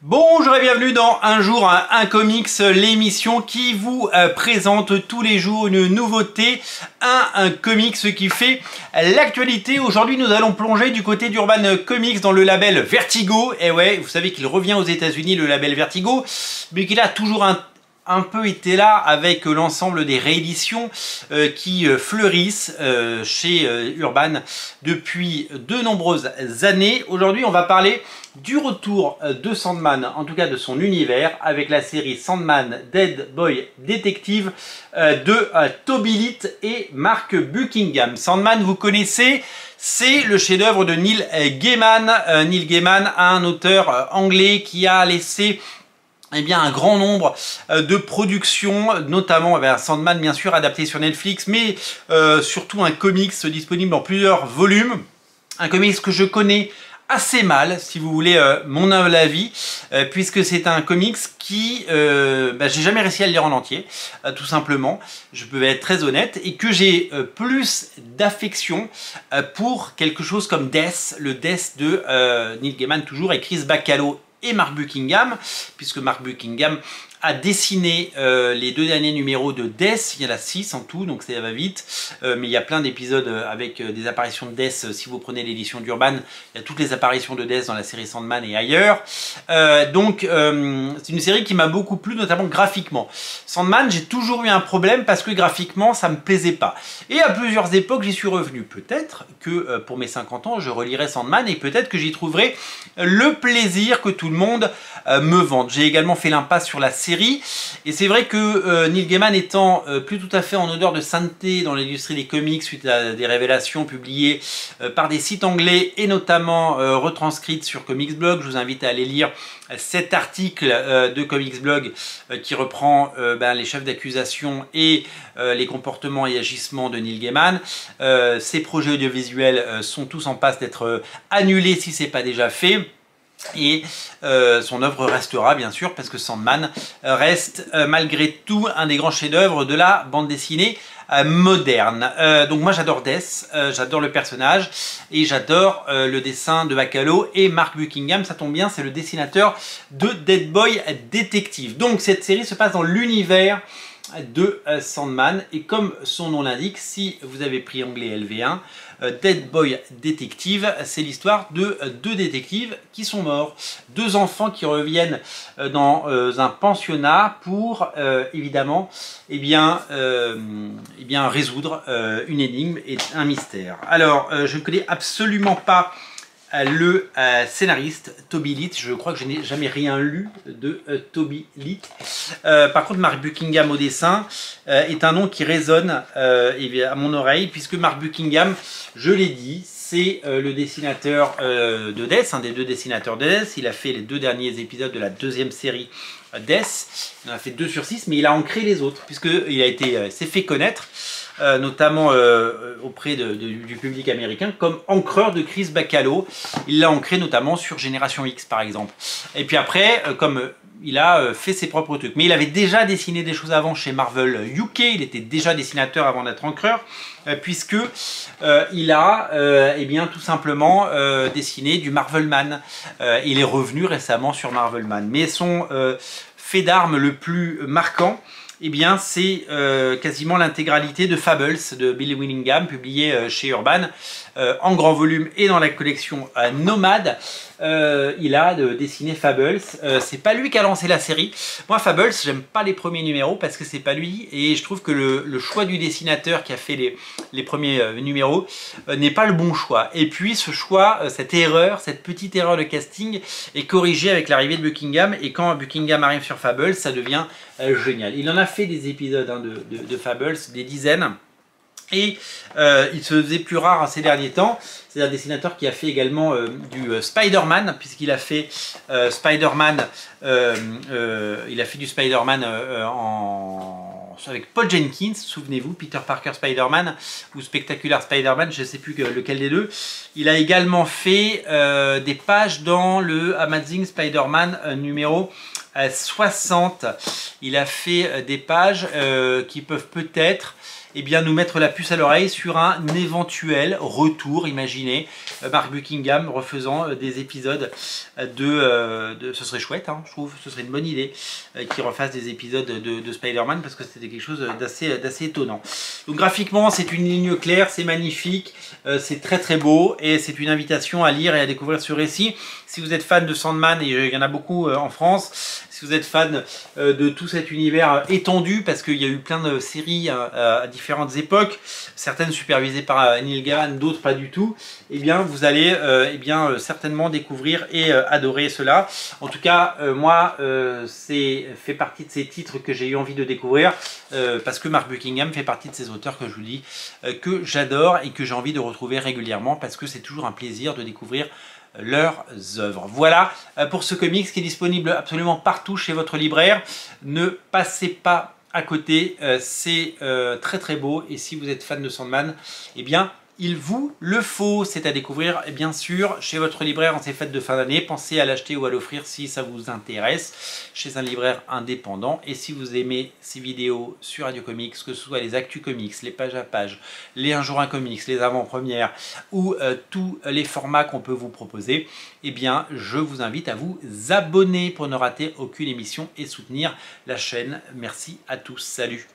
Bonjour et bienvenue dans Un jour un comics, l'émission qui vous présente tous les jours une nouveauté, un comics qui fait l'actualité. Aujourd'hui nous allons plonger du côté d'Urban Comics dans le label Vertigo. Et ouais, vous savez qu'il revient aux États-Unis, le label Vertigo, mais qu'il a toujours un peu été là avec l'ensemble des rééditions qui fleurissent chez Urban depuis de nombreuses années. Aujourd'hui on va parler du retour de Sandman, en tout cas de son univers, avec la série Sandman Dead Boy Detective de Toby Leith et Mark Buckingham. Sandman, vous connaissez, c'est le chef-d'œuvre de Neil Gaiman. Neil Gaiman, un auteur anglais qui a laissé un grand nombre de productions, notamment Sandman bien sûr adapté sur Netflix, mais surtout un comics disponible en plusieurs volumes. Un comics que je connais assez mal, si vous voulez mon humble avis, puisque c'est un comics qui, j'ai jamais réussi à le lire en entier, tout simplement, je peux être très honnête, et que j'ai plus d'affection pour quelque chose comme Death, le Death de Neil Gaiman toujours, et Chris Bachalo et Mark Buckingham, puisque Mark Buckingham a dessiné les deux derniers numéros de Death. Il y en a 6 en tout, donc ça va vite, mais il y a plein d'épisodes avec des apparitions de Death. Si vous prenez l'édition d'Urban, il y a toutes les apparitions de Death dans la série Sandman et ailleurs. C'est une série qui m'a beaucoup plu, notamment graphiquement. Sandman, j'ai toujours eu un problème parce que graphiquement ça me plaisait pas, et à plusieurs époques j'y suis revenu. Peut-être que pour mes 50 ans je relirai Sandman et peut-être que j'y trouverai le plaisir que tout le monde me vante. J'ai également fait l'impasse sur la série, et c'est vrai que Neil Gaiman étant plus tout à fait en odeur de sainteté dans l'industrie des comics suite à des révélations publiées par des sites anglais et notamment retranscrites sur Comics Blog, je vous invite à aller lire cet article de Comics Blog qui reprend les chefs d'accusation et les comportements et agissements de Neil Gaiman. Ces projets audiovisuels sont tous en passe d'être annulés si ce n'est pas déjà fait. Et son œuvre restera bien sûr, parce que Sandman reste malgré tout un des grands chefs-d'œuvre de la bande dessinée moderne. Donc moi j'adore Death, j'adore le personnage et j'adore le dessin de Bachalo, et Mark Buckingham, ça tombe bien, c'est le dessinateur de Dead Boy Detective. Donc cette série se passe dans l'univers de Sandman, et comme son nom l'indique, si vous avez pris anglais LV1, Dead Boy Detective, c'est l'histoire de deux détectives qui sont morts, deux enfants qui reviennent dans un pensionnat pour évidemment résoudre une énigme et un mystère. Alors je ne connais absolument pas le scénariste Toby Leith, je crois que je n'ai jamais rien lu de Toby Leith. Par contre Mark Buckingham au dessin est un nom qui résonne à mon oreille, puisque Mark Buckingham, je l'ai dit, c'est le dessinateur de Death, un des deux dessinateurs de Death. Il a fait les deux derniers épisodes de la deuxième série Death, il en a fait 2 sur 6, mais il a ancré les autres, puisqu'il s'est fait connaître notamment auprès du public américain comme encreur de Chris Bachalo. Il l'a ancré notamment sur Génération X par exemple. Et puis après, il a fait ses propres trucs. Mais il avait déjà dessiné des choses avant chez Marvel UK, il était déjà dessinateur avant d'être encreur, puisque il a tout simplement dessiné du Marvelman. Il est revenu récemment sur Marvelman. Mais son fait d'armes le plus marquant, c'est quasiment l'intégralité de Fables de Bill Willingham, publié chez Urban en grand volume et dans la collection Nomade. Il a dessiné Fables. C'est pas lui qui a lancé la série. Moi Fables, j'aime pas les premiers numéros parce que c'est pas lui, et je trouve que le choix du dessinateur qui a fait les premiers numéros n'est pas le bon choix. Et puis ce choix, cette petite erreur de casting est corrigée avec l'arrivée de Buckingham, et quand Buckingham arrive sur Fables, ça devient génial. Il en a fait des épisodes de Fables, des dizaines. Et il se faisait plus rare ces derniers temps. C'est un dessinateur qui a fait également du Spider-Man, puisqu'il a fait Spider-Man, il a fait du Spider-Man avec Paul Jenkins, souvenez-vous, Peter Parker Spider-Man ou Spectacular Spider-Man, je ne sais plus lequel des deux. Il a également fait des pages dans le Amazing Spider-Man numéro 60. Il a fait des pages qui peuvent peut-être eh bien, nous mettre la puce à l'oreille sur un éventuel retour. Imaginez Mark Buckingham refaisant des épisodes ce serait chouette, hein, je trouve, ce serait une bonne idée qu'il refasse des épisodes de Spider-Man parce que c'était quelque chose d'assez étonnant. Donc graphiquement, c'est une ligne claire, c'est magnifique, c'est très très beau et c'est une invitation à lire et à découvrir ce récit. Si vous êtes fan de Sandman, et il y en a beaucoup en France, si vous êtes fan de tout cet univers étendu, parce qu'il y a eu plein de séries à différentes époques, certaines supervisées par Neil Gaiman, d'autres pas du tout, eh bien vous allez certainement découvrir et adorer cela. En tout cas, moi, c'est fait partie de ces titres que j'ai eu envie de découvrir, parce que Mark Buckingham fait partie de ces auteurs que je vous dis, que j'adore et que j'ai envie de retrouver régulièrement, parce que c'est toujours un plaisir de découvrir leurs œuvres. Voilà pour ce comics qui est disponible absolument partout chez votre libraire. Ne passez pas à côté, c'est très très beau et si vous êtes fan de Sandman, eh bien il vous le faut. C'est à découvrir bien sûr chez votre libraire en ces fêtes de fin d'année. Pensez à l'acheter ou à l'offrir si ça vous intéresse chez un libraire indépendant. Et si vous aimez ces vidéos sur Radio Comics, que ce soit les Actus Comics, les pages à pages, les Un jour un comics, les avant-premières ou tous les formats qu'on peut vous proposer, eh bien je vous invite à vous abonner pour ne rater aucune émission et soutenir la chaîne. Merci à tous, salut!